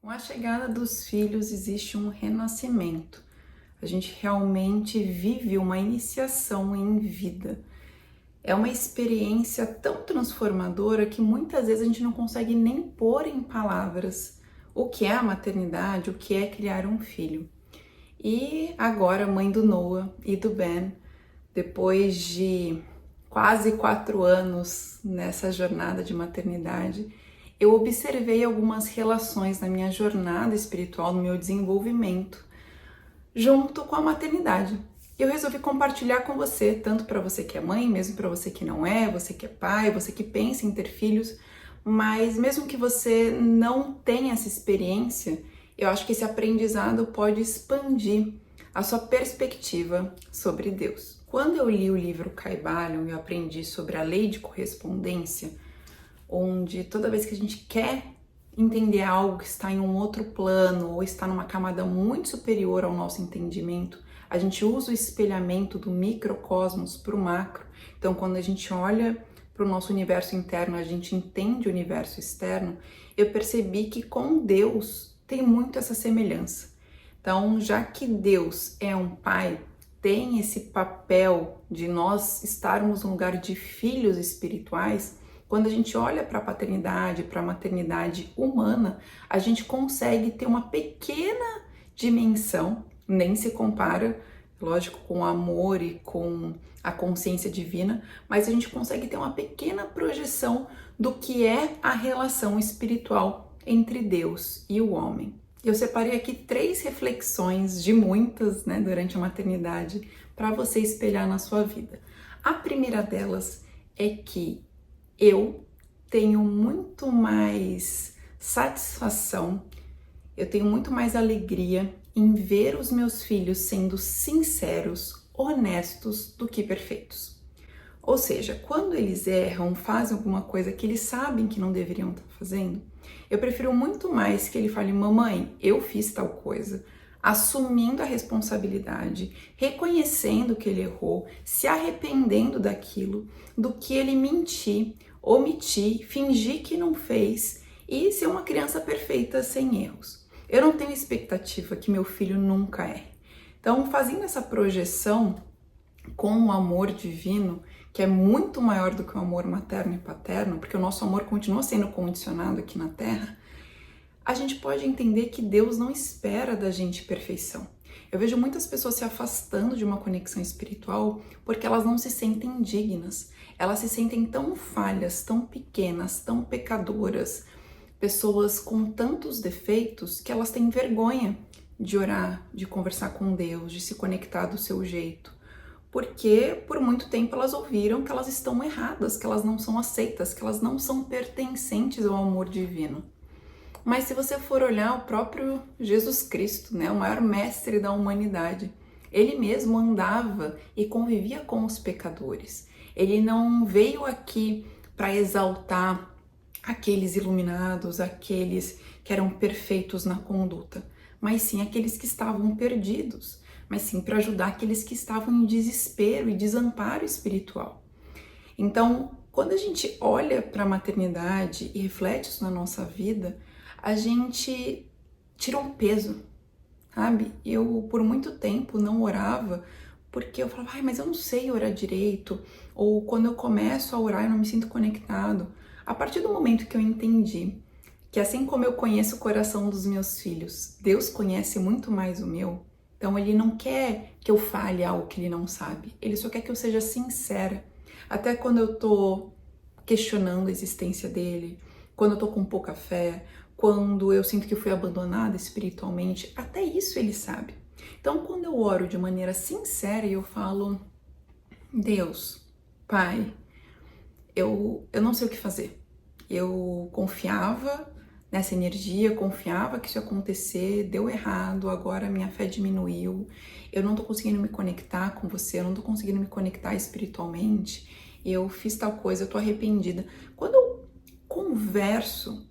Com a chegada dos filhos existe um renascimento. A gente realmente vive uma iniciação em vida. É uma experiência tão transformadora que muitas vezes a gente não consegue nem pôr em palavras o que é a maternidade, o que é criar um filho. E agora, mãe do Noah e do Ben, depois de quase 4 anos nessa jornada de maternidade, eu observei algumas relações na minha jornada espiritual, no meu desenvolvimento, junto com a maternidade. Eu resolvi compartilhar com você, tanto para você que é mãe, mesmo para você que não é, você que é pai, você que pensa em ter filhos, mas mesmo que você não tenha essa experiência, eu acho que esse aprendizado pode expandir a sua perspectiva sobre Deus. Quando eu li o livro Kybalion, eu aprendi sobre a lei de correspondência, onde toda vez que a gente quer entender algo que está em um outro plano ou está numa camada muito superior ao nosso entendimento, a gente usa o espelhamento do microcosmos para o macro. Então, quando a gente olha para o nosso universo interno, a gente entende o universo externo. Eu percebi que com Deus tem muito essa semelhança. Então, já que Deus é um pai, tem esse papel de nós estarmos no lugar de filhos espirituais. Quando a gente olha para a paternidade, para a maternidade humana, a gente consegue ter uma pequena dimensão, nem se compara, lógico, com o amor e com a consciência divina, mas a gente consegue ter uma pequena projeção do que é a relação espiritual entre Deus e o homem. Eu separei aqui 3 reflexões de muitas, durante a maternidade, para você espelhar na sua vida. A primeira delas é que eu tenho muito mais satisfação, eu tenho muito mais alegria em ver os meus filhos sendo sinceros, honestos, do que perfeitos. Ou seja, quando eles erram, fazem alguma coisa que eles sabem que não deveriam estar fazendo, eu prefiro muito mais que ele fale: mamãe, eu fiz tal coisa, assumindo a responsabilidade, reconhecendo que ele errou, se arrependendo daquilo, do que ele mentir, omitir, fingir que não fez e ser uma criança perfeita sem erros. Eu não tenho expectativa que meu filho nunca erre. Então, fazendo essa projeção com o amor divino, que é muito maior do que o amor materno e paterno, porque o nosso amor continua sendo condicionado aqui na Terra, a gente pode entender que Deus não espera da gente perfeição. Eu vejo muitas pessoas se afastando de uma conexão espiritual porque elas não se sentem dignas, elas se sentem tão falhas, tão pequenas, tão pecadoras, pessoas com tantos defeitos que elas têm vergonha de orar, de conversar com Deus, de se conectar do seu jeito. Porque por muito tempo elas ouviram que elas estão erradas, que elas não são aceitas, que elas não são pertencentes ao amor divino. Mas se você for olhar o próprio Jesus Cristo, o maior mestre da humanidade, ele mesmo andava e convivia com os pecadores. Ele não veio aqui para exaltar aqueles iluminados, aqueles que eram perfeitos na conduta, mas sim aqueles que estavam perdidos, mas sim para ajudar aqueles que estavam em desespero e desamparo espiritual. Então, quando a gente olha para a maternidade e reflete isso na nossa vida, a gente tira um peso, sabe? Eu, por muito tempo, não orava porque eu falava: mas eu não sei orar direito, ou quando eu começo a orar eu não me sinto conectado. A partir do momento que eu entendi que, assim como eu conheço o coração dos meus filhos, Deus conhece muito mais o meu. Então ele não quer que eu fale algo que ele não sabe, ele só quer que eu seja sincera. Até quando eu tô questionando a existência dele, quando eu tô com pouca fé, quando eu sinto que eu fui abandonada espiritualmente, até isso ele sabe. Então quando eu oro de maneira sincera e eu falo: Deus, Pai, eu não sei o que fazer. Eu confiava nessa energia, confiava que isso ia acontecer, deu errado, agora minha fé diminuiu, eu não tô conseguindo me conectar com você, eu não tô conseguindo me conectar espiritualmente, eu fiz tal coisa, eu tô arrependida. Quando eu converso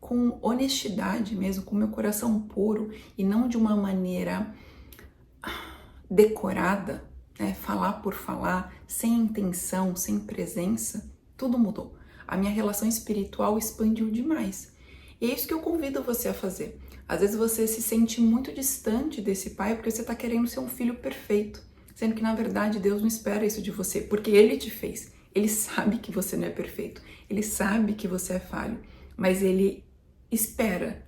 com honestidade mesmo, com meu coração puro e não de uma maneira decorada, falar por falar, sem intenção, sem presença, tudo mudou. A minha relação espiritual expandiu demais. E é isso que eu convido você a fazer. Às vezes você se sente muito distante desse pai porque você está querendo ser um filho perfeito, sendo que na verdade Deus não espera isso de você, porque Ele te fez. Ele sabe que você não é perfeito, Ele sabe que você é falho, mas Ele espera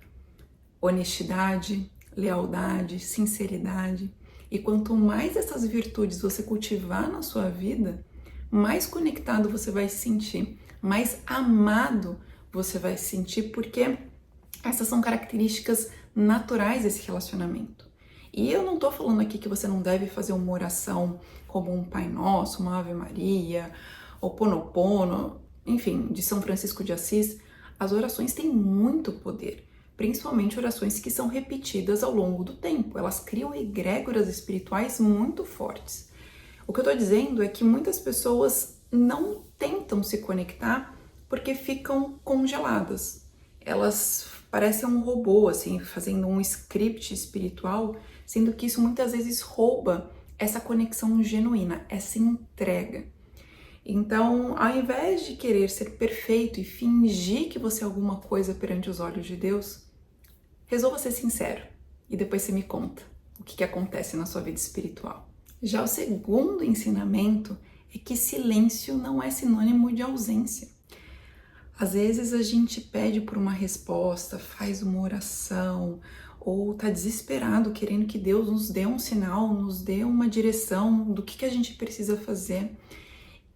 honestidade, lealdade, sinceridade. E quanto mais essas virtudes você cultivar na sua vida, mais conectado você vai se sentir, mais amado você vai se sentir, porque essas são características naturais desse relacionamento. E eu não tô falando aqui que você não deve fazer uma oração como um Pai Nosso, uma Ave Maria, ou Ponopono, enfim, de São Francisco de Assis. As orações têm muito poder, principalmente orações que são repetidas ao longo do tempo. Elas criam egrégoras espirituais muito fortes. O que eu tô dizendo é que muitas pessoas não tentam se conectar porque ficam congeladas. Elas parecem um robô, assim, fazendo um script espiritual, sendo que isso muitas vezes rouba essa conexão genuína, essa entrega. Então, ao invés de querer ser perfeito e fingir que você é alguma coisa perante os olhos de Deus, resolva ser sincero e depois você me conta o que acontece na sua vida espiritual. Já o segundo ensinamento é que silêncio não é sinônimo de ausência. Às vezes a gente pede por uma resposta, faz uma oração, ou tá desesperado querendo que Deus nos dê um sinal, nos dê uma direção do que a gente precisa fazer,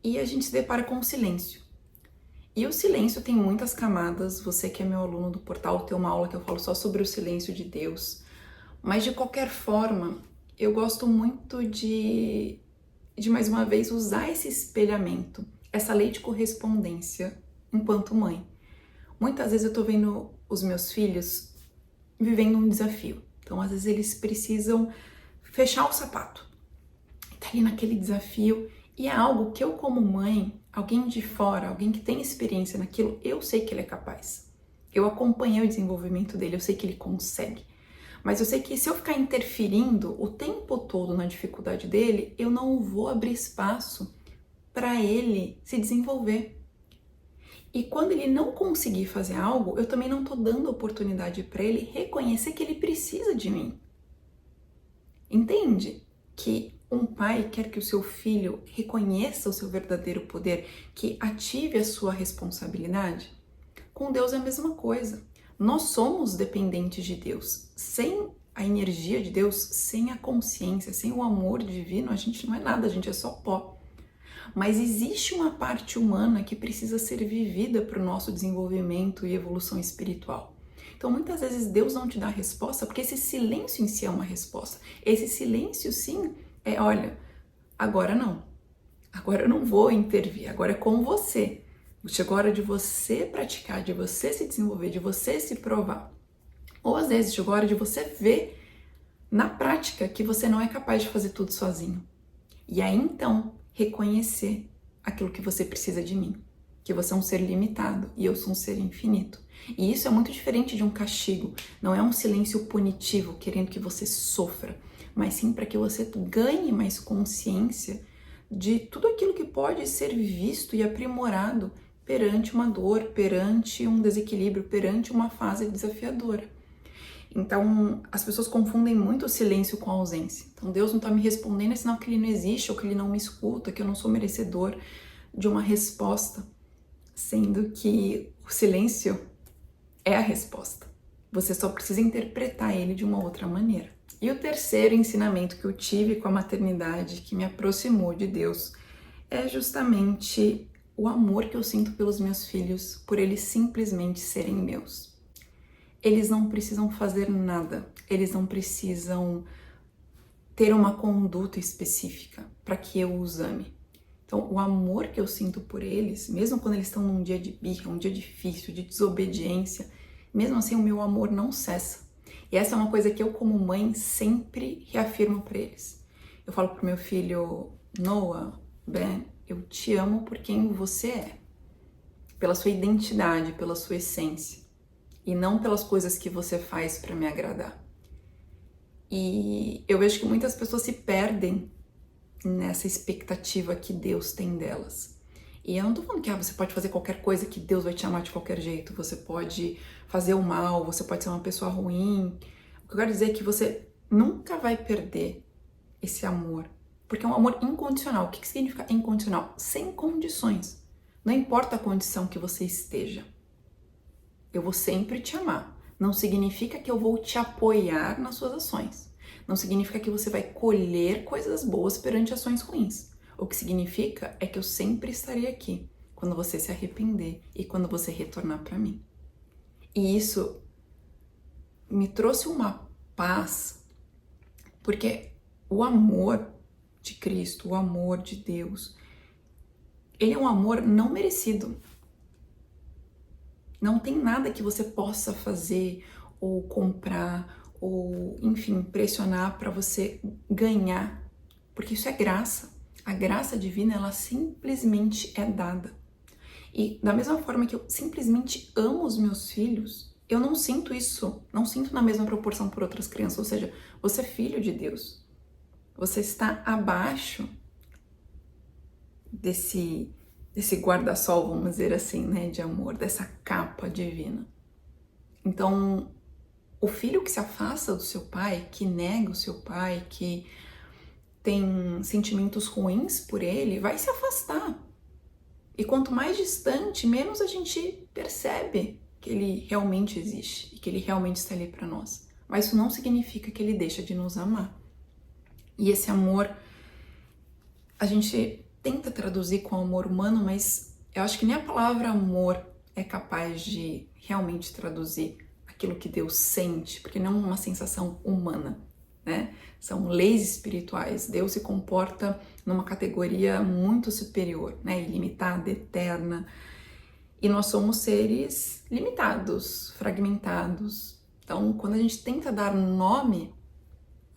e a gente se depara com o silêncio. E o silêncio tem muitas camadas. Você que é meu aluno do portal tem uma aula que eu falo só sobre o silêncio de Deus. Mas de qualquer forma, eu gosto muito de mais uma vez usar esse espelhamento, essa lei de correspondência enquanto mãe. Muitas vezes eu tô vendo os meus filhos vivendo um desafio. Então, às vezes eles precisam fechar o sapato. Tá ali naquele desafio e é algo que eu como mãe, alguém de fora, alguém que tem experiência naquilo, eu sei que ele é capaz. Eu acompanhei o desenvolvimento dele, eu sei que ele consegue. Mas eu sei que se eu ficar interferindo o tempo todo na dificuldade dele, eu não vou abrir espaço para ele se desenvolver. E quando ele não conseguir fazer algo, eu também não tô dando oportunidade para ele reconhecer que ele precisa de mim. Entende? Que um pai quer que o seu filho reconheça o seu verdadeiro poder, que ative a sua responsabilidade. Com Deus é a mesma coisa. Nós somos dependentes de Deus. Sem a energia de Deus, sem a consciência, sem o amor divino, a gente não é nada, a gente é só pó. Mas existe uma parte humana que precisa ser vivida para o nosso desenvolvimento e evolução espiritual. Então, muitas vezes Deus não te dá a resposta, porque esse silêncio em si é uma resposta. Esse silêncio, sim, é, olha, agora não. Agora eu não vou intervir, agora é com você. Chegou a hora de você praticar, de você se desenvolver, de você se provar. Ou às vezes chegou a hora de você ver na prática que você não é capaz de fazer tudo sozinho. E aí então reconhecer aquilo que você precisa de mim, que você é um ser limitado e eu sou um ser infinito. E isso é muito diferente de um castigo, não é um silêncio punitivo querendo que você sofra, mas sim para que você ganhe mais consciência de tudo aquilo que pode ser visto e aprimorado perante uma dor, perante um desequilíbrio, perante uma fase desafiadora. Então, as pessoas confundem muito o silêncio com a ausência. Então, Deus não está me respondendo, é sinal que Ele não existe, ou que Ele não me escuta, que eu não sou merecedor de uma resposta. Sendo que o silêncio é a resposta. Você só precisa interpretar ele de uma outra maneira. E o terceiro ensinamento que eu tive com a maternidade, que me aproximou de Deus, é justamente o amor que eu sinto pelos meus filhos, por eles simplesmente serem meus. Eles não precisam fazer nada, eles não precisam ter uma conduta específica para que eu os ame. Então, o amor que eu sinto por eles, mesmo quando eles estão num dia de birra, um dia difícil, de desobediência, mesmo assim o meu amor não cessa. E essa é uma coisa que eu, como mãe, sempre reafirmo para eles. Eu falo pro meu filho, Noah, Ben, eu te amo por quem você é, pela sua identidade, pela sua essência. E não pelas coisas que você faz para me agradar. E eu vejo que muitas pessoas se perdem nessa expectativa que Deus tem delas. E eu não tô falando que você pode fazer qualquer coisa que Deus vai te amar de qualquer jeito, você pode fazer o mal, você pode ser uma pessoa ruim. O que eu quero dizer é que você nunca vai perder esse amor, porque é um amor incondicional. O que significa incondicional? Sem condições. Não importa a condição que você esteja, eu vou sempre te amar. Não significa que eu vou te apoiar nas suas ações. Não significa que você vai colher coisas boas perante ações ruins. O que significa é que eu sempre estarei aqui quando você se arrepender e quando você retornar para mim. E isso me trouxe uma paz, porque o amor de Cristo, o amor de Deus, ele é um amor não merecido. Não tem nada que você possa fazer ou comprar ou, enfim, pressionar para você ganhar, porque isso é graça. A graça divina, ela simplesmente é dada. E da mesma forma que eu simplesmente amo os meus filhos, eu não sinto isso, não sinto na mesma proporção por outras crianças. Ou seja, você é filho de Deus. Você está abaixo desse guarda-sol, vamos dizer assim, né, de amor, dessa capa divina. Então, o filho que se afasta do seu pai, que nega o seu pai, que tem sentimentos ruins por ele, vai se afastar. E quanto mais distante, menos a gente percebe que ele realmente existe e que ele realmente está ali para nós. Mas isso não significa que ele deixa de nos amar. E esse amor, a gente tenta traduzir com amor humano, mas eu acho que nem a palavra amor é capaz de realmente traduzir aquilo que Deus sente, porque não é uma sensação humana, né? São leis espirituais. Deus se comporta numa categoria muito superior, né? Ilimitada, eterna. E nós somos seres limitados, fragmentados. Então, quando a gente tenta dar nome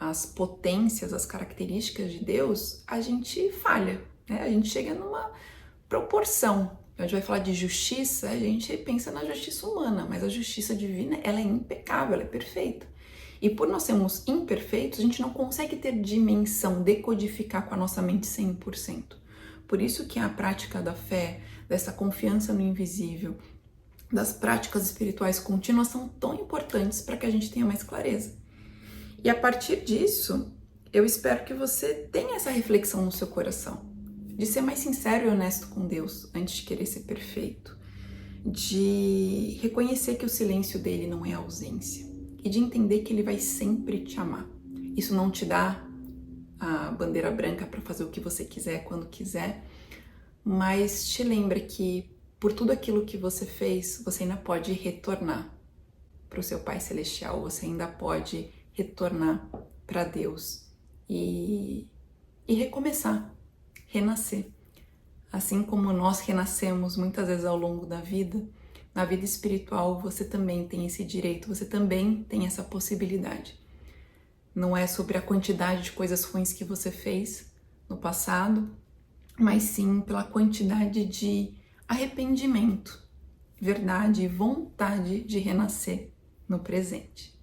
às potências, às características de Deus, a gente falha, né? A gente chega numa proporção. A gente vai falar de justiça, a gente pensa na justiça humana, mas a justiça divina, ela é impecável, ela é perfeita. E por nós sermos imperfeitos, a gente não consegue ter dimensão, decodificar com a nossa mente 100%. Por isso que a prática da fé, dessa confiança no invisível, das práticas espirituais contínuas são tão importantes para que a gente tenha mais clareza. E a partir disso, eu espero que você tenha essa reflexão no seu coração, de ser mais sincero e honesto com Deus antes de querer ser perfeito, de reconhecer que o silêncio dele não é ausência e de entender que ele vai sempre te amar. Isso não te dá a bandeira branca para fazer o que você quiser, quando quiser, mas te lembra que por tudo aquilo que você fez, você ainda pode retornar para o seu Pai Celestial, você ainda pode retornar para Deus e recomeçar, renascer. Assim como nós renascemos muitas vezes ao longo da vida, na vida espiritual você também tem esse direito, você também tem essa possibilidade. Não é sobre a quantidade de coisas ruins que você fez no passado, mas sim pela quantidade de arrependimento, verdade e vontade de renascer no presente.